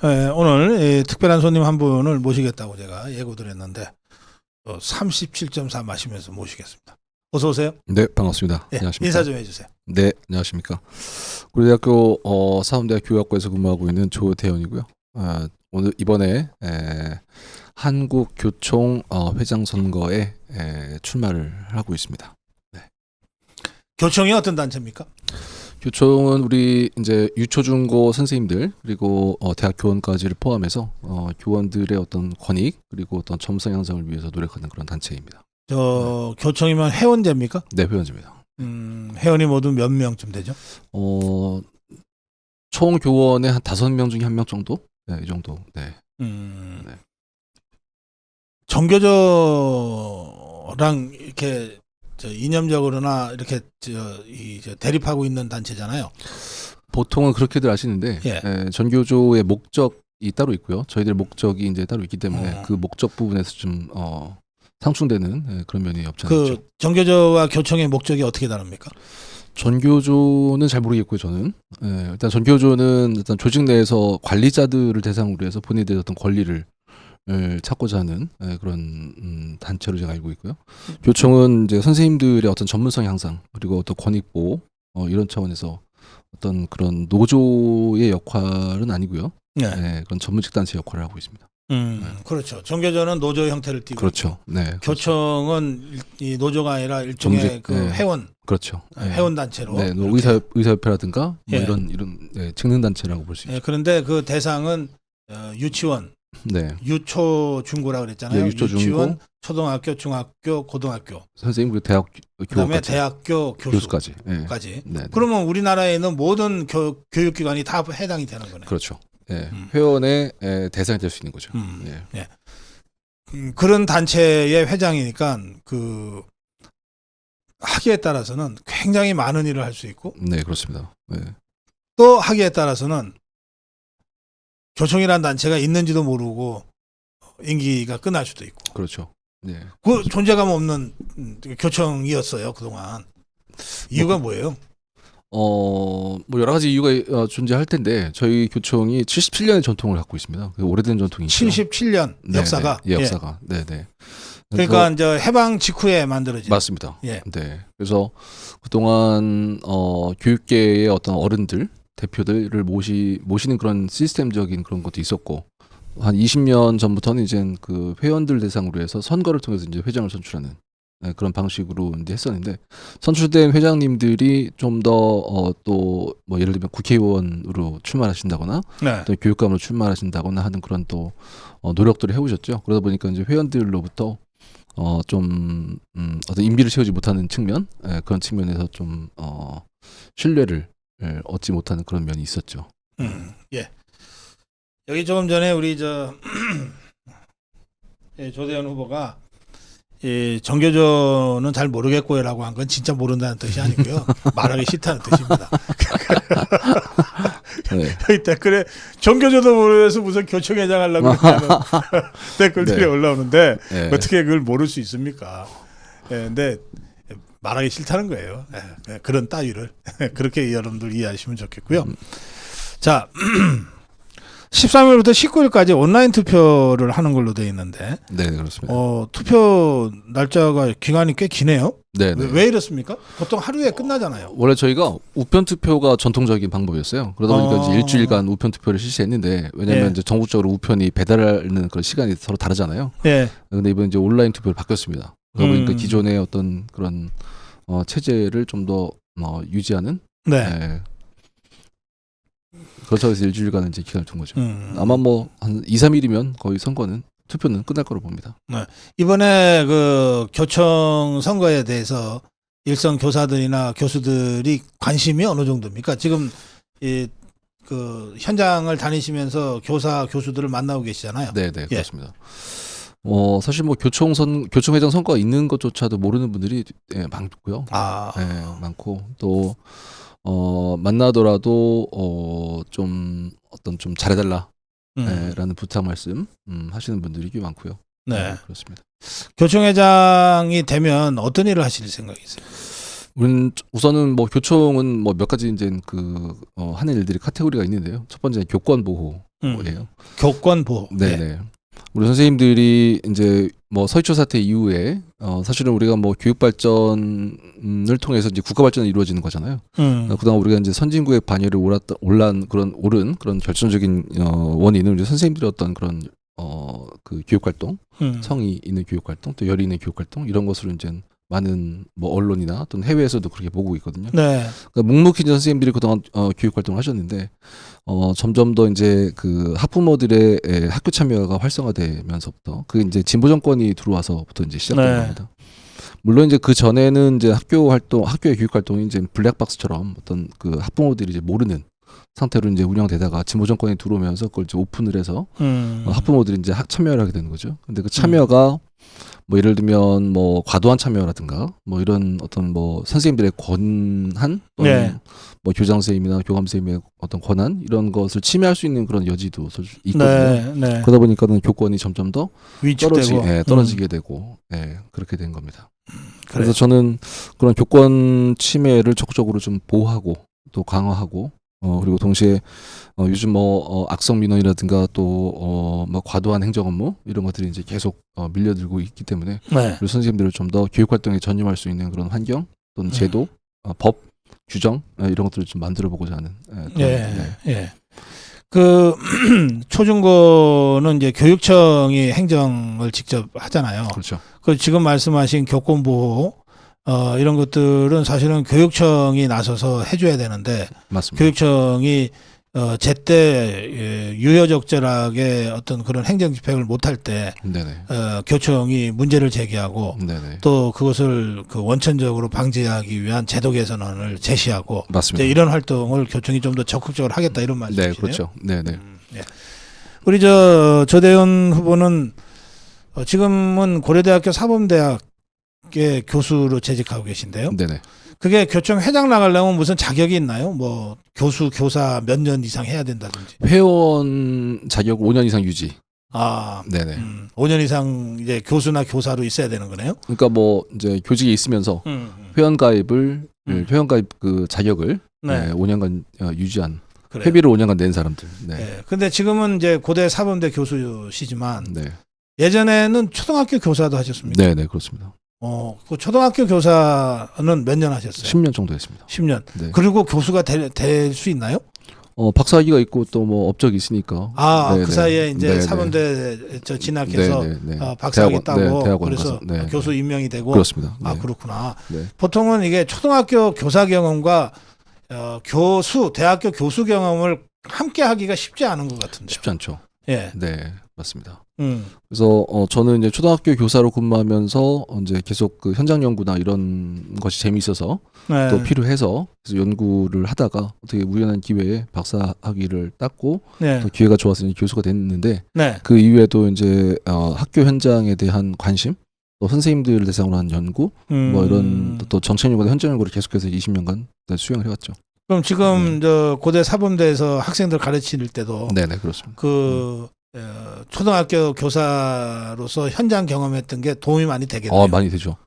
오늘 특별한 손님 한 분을 모시겠다고 제가 예고드렸는데 37.4 마시면서 모시겠습니다. 어서 오세요. 네, 반갑습니다. 예, 안녕하십니까. 인사 좀 해주세요. 네, 안녕하십니까. 고려대학교 사범대학 교육학과에서 근무하고 있는 조태현이고요. 오늘 이번에 한국교총 회장 선거에 출마를 하고 있습니다. 네. 교총이 어떤 단체입니까? 교총은 우리 이제 유초중고 선생님들 그리고 대학 교원까지를 포함해서 교원들의 어떤 권익 그리고 어떤 점성 향상을 위해서 노력하는 그런 단체입니다. 교총이면 회원제입니까? 네, 회원제입니다. 회원이 모두 몇 명쯤 되죠? 총 교원의 한 5명 중에 1명 정도? 네, 이 정도. 네. 네. 정교조랑 이렇게 이념적으로나 이렇게 대립하고 있는 단체잖아요. 보통은 그렇게들 아시는데 예. 전교조의 목적이 따로 있고요. 저희들 목적이 이제 따로 있기 때문에 그 목적 부분에서 좀 상충되는 그런 면이 없지 않죠. 그 정교조와 교총의 목적이 어떻게 다릅니까? 전교조는 잘 모르겠고요. 저는 일단 전교조는 일단 조직 내에서 관리자들을 대상으로 해서 본인들의 어떤 권리를 찾고자 하는 그런 단체로 제가 알고 있고요. 교총은 이제 선생님들의 어떤 전문성 향상 그리고 어떤 권익 보호 이런 차원에서 어떤 그런 노조의 역할은 아니고요. 네. 그런 전문직 단체 역할을 하고 있습니다. 그렇죠. 정교조는 노조 형태를 띠고 그렇죠. 네. 교총은 이 노조가 아니라 일종의 정직, 그 회원, 그렇죠. 회원 단체로. 네, 의사협회라든가 뭐 이런 직능 단체라고 볼 수 있죠. 그런데 그 대상은 유치원, 네. 유초중고라 그랬잖아요. 네, 유초중고, 유치원, 초등학교, 중학교, 고등학교. 선생님 그리고 대학 그다음에 교수까지. 대학교 교수까지. 네. 네. 그러면 우리나라에 있는 모든 교육기관이 다 해당이 되는 거네요. 그렇죠. 네. 회원의 대상이 될 수 있는 거죠. 네. 그런 단체의 회장이니까 그 학위에 따라서는 굉장히 많은 일을 할 수 있고, 네, 그렇습니다. 네. 또 학위에 따라서는 교총이라는 단체가 있는지도 모르고 임기가 끝날 수도 있고. 그렇죠. 네. 그 존재감 없는 교총이었어요 그동안. 이유가 뭐예요? 뭐 여러 가지 이유가 존재할 텐데 저희 교총이 77년의 전통을 갖고 있습니다. 오래된 전통이 있죠. 77년 역사가. 네, 역사가. 네, 네. 그러니까 이제 해방 직후에 만들어진. 맞습니다. 예. 네. 그래서 그동안 교육계의 어떤 어른들 대표들을 모시는 그런 시스템적인 그런 것도 있었고 한 20년 전부터는 이제 그 회원들 대상으로 해서 선거를 통해서 이제 회장을 선출하는 그런 방식으로 이제 했었는데 선출된 회장님들이 좀 더 또 뭐 예를 들면 국회의원으로 출마하신다거나 네. 또 교육감으로 출마하신다거나 하는 그런 또 노력들을 해오셨죠. 그러다 보니까 이제 회원들로부터 좀 어떤 인비를 채우지 못하는 측면 그런 측면에서 좀 신뢰를 얻지 못하는 그런 면이 있었죠. 예. 여기 조금 전에 우리 조대현 후보가 정교조는 잘 모르겠고요라고 한 건 진짜 모른다는 뜻이 아니고요. 말하기 싫다는 뜻입니다. 네. 여기 댓글에 정교조도 모르면서 무슨 교총회장 하려고 그러냐는 댓글들이 네. 올라오는데 네. 어떻게 그걸 모를 수 있습니까? 근데 말하기 싫다는 거예요. 그런 따위를 그렇게 여러분들 이해하시면 좋겠고요. 자, 13일부터 19일까지 온라인 투표를 하는 걸로 되어 있는데, 네, 그렇습니다. 투표 날짜가 기간이 꽤 기네요. 네, 왜 이렇습니까? 보통 하루에 끝나잖아요. 원래 저희가 우편 투표가 전통적인 방법이었어요. 그러다 보니까 이제 일주일간 우편 투표를 실시했는데 왜냐하면 이제 전국적으로 우편이 배달하는 그런 시간이 서로 다르잖아요. 예. 근데 이번 이제 온라인 투표를 바뀌었습니다. 그러다 보니까 기존의 어떤 그런 체제를 좀 더 유지하는. 네. 그렇다고 해서 일주일간은 이제 기간을 둔 거죠. 아마 뭐 한 2, 3일이면 거의 투표는 끝날 거로 봅니다. 네. 이번에 그 교총 선거에 대해서 일선 교사들이나 교수들이 관심이 어느 정도입니까? 지금 그 현장을 다니시면서 교수들을 만나고 계시잖아요. 네, 그렇습니다. 사실 뭐 교총회장 선거가 있는 것조차도 모르는 분들이 많고요. 많고 또 만나더라도 좀 잘해달라 라는 부탁 말씀 하시는 분들이 꽤 많고요. 네. 그렇습니다. 교총회장이 되면 어떤 일을 하실 생각이세요? 우선은 뭐 교총은 뭐 몇 가지 이제 하는 일들이 카테고리가 있는데요. 첫 번째 교권 보호 교권 보호. 네네. 우리 선생님들이 이제 뭐 서희초 사태 이후에 사실은 우리가 뭐 교육 발전을 통해서 이제 국가 발전이 이루어지는 거잖아요. 그동안 우리가 이제 선진국의 반열에 오른 그런 결정적인 원인은 이제 선생님들의 어떤 그런 그 교육 활동, 성의 있는 교육 활동, 또 열의 있는 교육 활동 이런 것을 이제 많은 뭐 언론이나 또는 해외에서도 그렇게 보고 있거든요. 네. 그러니까 묵묵히 선생님들이 그동안 교육 활동을 하셨는데 점점 더 이제 그 학부모들의 학교 참여가 활성화되면서부터 그게 이제 진보 정권이 들어와서부터 이제 시작된 네. 겁니다. 물론 이제 그 전에는 이제 학교의 교육 활동이 이제 블랙박스처럼 어떤 그 학부모들이 이제 모르는 상태로 이제 운영되다가 진보 정권이 들어오면서 그걸 이제 오픈을 해서 학부모들이 이제 참여를 하게 되는 거죠. 근데 그 참여가 뭐 예를 들면 뭐 과도한 참여라든가 뭐 이런 어떤 뭐 선생님들의 권한 또는 네. 뭐 교장 선생님이나 교감 선생님의 어떤 권한 이런 것을 침해할 수 있는 그런 여지도 있거든요. 네. 그러다 보니까는 교권이 점점 더 위축되고 떨어지게 되고 그렇게 된 겁니다. 그래요. 그래서 저는 그런 교권 침해를 적극적으로 좀 보호하고 또 강화하고 그리고 동시에 요즘 뭐 악성 민원이라든가 또 뭐 과도한 행정 업무 이런 것들이 이제 계속 밀려들고 있기 때문에 네. 우리 선생님들을 좀 더 교육 활동에 전념할 수 있는 그런 환경 또는 제도, 법, 규정 이런 것들을 좀 만들어 보고자 하는. 예. 그 초중고는 이제 교육청이 행정을 직접 하잖아요. 그렇죠. 그 지금 말씀하신 교권 보호 이런 것들은 사실은 교육청이 나서서 해줘야 되는데 맞습니다. 교육청이 제때 유효적절하게 어떤 그런 행정 집행을 못할 때 네네. 교청이 문제를 제기하고 네네. 또 그것을 그 원천적으로 방지하기 위한 제도 개선안을 제시하고 맞습니다. 이제 이런 활동을 교청이 좀 더 적극적으로 하겠다 이런 말씀이시네요. 네, 그렇죠. 네네. 예. 우리 조대현 후보는 지금은 고려대학교 사범대학의 교수로 재직하고 계신데요. 네네. 그게 교청 회장 나가려면 무슨 자격이 있나요? 뭐 교수, 교사 몇 년 이상 해야 된다든지. 회원 자격 5년 이상 유지. 아, 네네. 5년 이상 이제 교수나 교사로 있어야 되는 거네요. 그러니까 뭐 이제 교직에 있으면서 회원 가입 그 자격을 네. 5년간 유지한 그래요. 회비를 5년간 낸 사람들. 네. 네. 근데 지금은 이제 고대 사범대 교수시지만 네. 예전에는 초등학교 교사도 하셨습니까? 네, 네, 그렇습니다. 그 초등학교 교사는 몇 년 하셨어요? 10년 정도 했습니다. 10년. 네. 그리고 교수가 될 수 있나요? 박사학위가 있고 또 뭐 업적이 있으니까. 아, 네, 그 네. 사이에 이제 네, 네. 사범대 진학해서 네, 네, 네. 박사학위 따고 대학원 그래서 가서. 네, 교수 네. 임명이 되고. 그렇습니다. 네. 아, 그렇구나. 네. 보통은 이게 초등학교 교사 경험과 대학교 교수 경험을 함께 하기가 쉽지 않은 것 같은데. 쉽지 않죠. 예. 네, 맞습니다. 음. 그래서 저는 이제 초등학교 교사로 근무하면서 이제 계속 그 현장 연구나 이런 것이 재미있어서 네. 또 필요해서 그래서 연구를 하다가 어떻게 우연한 기회에 박사 학위를 땄고 네. 또 기회가 좋아서 이제 교수가 됐는데 네. 그 이후에도 이제 학교 현장에 대한 관심 또 선생님들을 대상으로 한 연구 뭐 이런 또 정책 연구나 현장 연구를 계속해서 20년간 수행을 해왔죠. 그럼 지금 저 고대 사범대에서 학생들 가르칠 때도 네네 그렇습니다. 그 초등학교 교사로서 현장 경험했던 게 도움이 많이 되겠네요. 많이 되죠.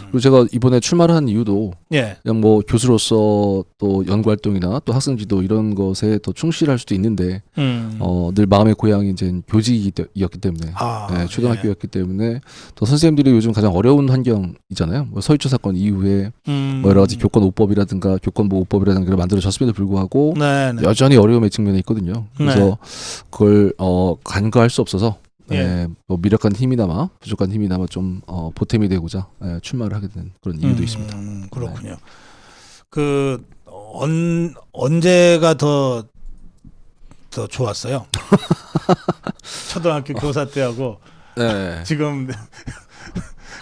그리고 제가 이번에 출마를 한 이유도 예. 그냥 뭐 교수로서 또 연구 활동이나 또 학생 지도 이런 것에 더 충실할 수도 있는데 늘 마음의 고향이 이제 교직이었기 때문에 초등학교였기 때문에 또 선생님들이 요즘 가장 어려운 환경이잖아요. 뭐 서희초 사건 이후에 뭐 여러 가지 교권 5법이라든가 교권 보호법이라든가 만들어졌음에도 불구하고 네네. 여전히 어려움의 측면에 있거든요. 그래서 그걸 간과할 수 없어서 뭐 미력한 힘이나마 부족한 힘이나마 좀 보탬이 되고자 출마를 하게 된 그런 이유도 있습니다. 그렇군요. 네. 그 언제가 더 좋았어요? 초등학교 교사 때하고 지금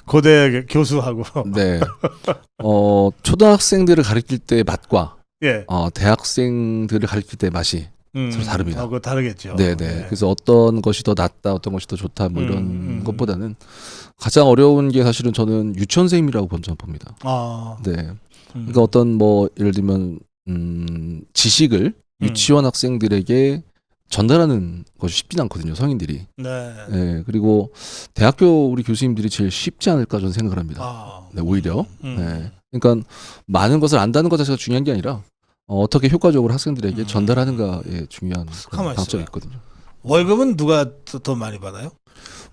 고대 교수하고. 네. 초등학생들을 가르칠 때의 맛과 대학생들을 가르칠 때의 맛이 서로 다릅니다. 그거 다르겠죠. 네네. 네. 그래서 어떤 것이 더 낫다, 어떤 것이 더 좋다, 뭐 이런 것보다는 가장 어려운 게 사실은 저는 유치원 선생님이라고 먼저 봅니다. 네. 그러니까 어떤 뭐 예를 들면 지식을 유치원 학생들에게 전달하는 것이 쉽지 않거든요, 성인들이. 네. 그리고 대학교 우리 교수님들이 제일 쉽지 않을까 저는 생각을 합니다. 네, 오히려. 네. 그러니까 많은 것을 안다는 것 자체가 중요한 게 아니라 어떻게 효과적으로 학생들에게 전달하는가에 중요한 그런 방점이 있거든요. 월급은 누가 더 많이 받아요?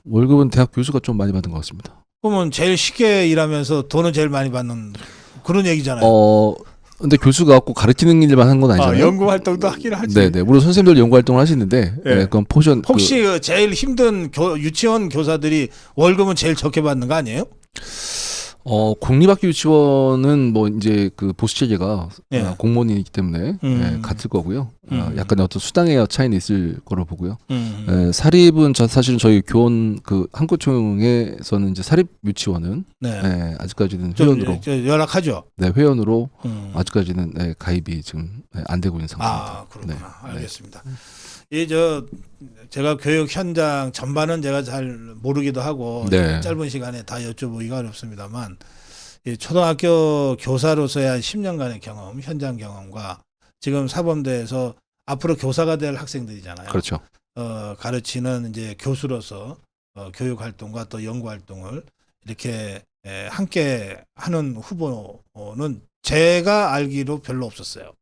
월급은 대학 교수가 좀 많이 받는 것 같습니다. 그러면 제일 쉽게 일하면서 돈은 제일 많이 받는 그런 얘기잖아요. 근데 교수가 꼭 가르치는 일만 한 건 아니잖아요. 연구 활동도 하긴 하지. 네네. 물론 선생님들 연구 활동을 하시는데, 네. 네, 그건 포션. 혹시 그 제일 힘든 유치원 교사들이 월급은 제일 적게 받는 거 아니에요? 공립학교 유치원은 뭐 이제 그 보수 체계가 예. 공무원이기 때문에 같을 거고요. 약간의 어떤 수당의 차이는 있을 거로 보고요. 사립은 사실은 저희 교원 그 한국총회에서는 이제 사립 유치원은 네. 아직까지는 좀 회원으로 열악하죠. 네, 회원으로 아직까지는 가입이 지금 안 되고 있는 상태입니다. 아, 그렇구나. 네. 알겠습니다. 제가 교육 현장 전반은 제가 잘 모르기도 하고 네. 짧은 시간에 다 여쭤보기가 어렵습니다만 이 초등학교 교사로서의 한 10년간의 경험, 현장 경험과 지금 사범대에서 앞으로 교사가 될 학생들이잖아요. 그렇죠. 가르치는 이제 교수로서 교육 활동과 또 연구 활동을 이렇게 함께 하는 후보는 제가 알기로 별로 없었어요.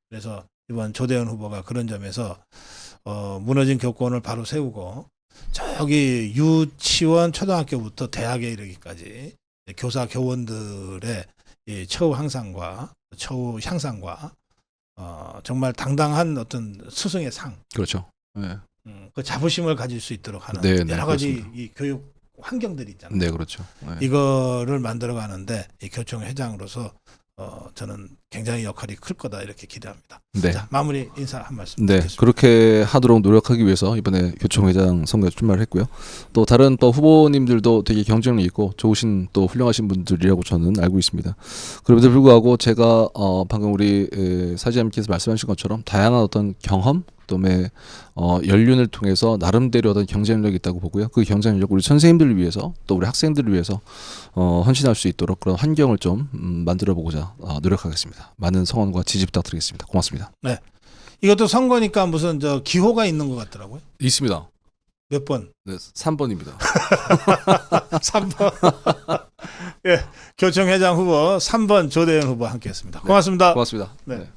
그래서 이번 조대현 후보가 그런 점에서 무너진 교권을 바로 세우고 저기 유치원 초등학교부터 대학에 이르기까지 교사 교원들의 이 처우 향상과 정말 당당한 어떤 스승의 상, 그렇죠. 네. 그 자부심을 가질 수 있도록 하는 네, 네, 여러 가지 그렇습니다. 이 교육 환경들이 있잖아요. 네, 그렇죠. 네. 이거를 만들어 가는데 이 교총 회장으로서 저는 굉장히 역할이 클 거다 이렇게 기대합니다. 네. 자, 마무리 인사 한 말씀 네, 드리겠습니다. 그렇게 하도록 노력하기 위해서 이번에 교총회장 선거에 출마를 했고요. 또 다른 또 후보님들도 되게 경쟁력 있고 좋으신 또 훌륭하신 분들이라고 저는 알고 있습니다. 그럼에도 불구하고 제가 방금 우리 사지장님께서 말씀하신 것처럼 다양한 어떤 경험, 그다음에 연륜을 통해서 나름대로 어떤 경쟁력이 있다고 보고요. 그 경쟁력 우리 선생님들을 위해서 또 우리 학생들을 위해서 헌신할 수 있도록 그런 환경을 좀 만들어 보고자 노력하겠습니다. 많은 성원과 지지 부탁드리겠습니다. 고맙습니다. 네. 이것도 선거니까 무슨 기호가 있는 것 같더라고요. 있습니다. 몇 번? 네, 3번입니다. 3번. 예, 교총 회장 후보 3번 조대현 후보 함께했습니다. 고맙습니다. 고맙습니다. 네. 네.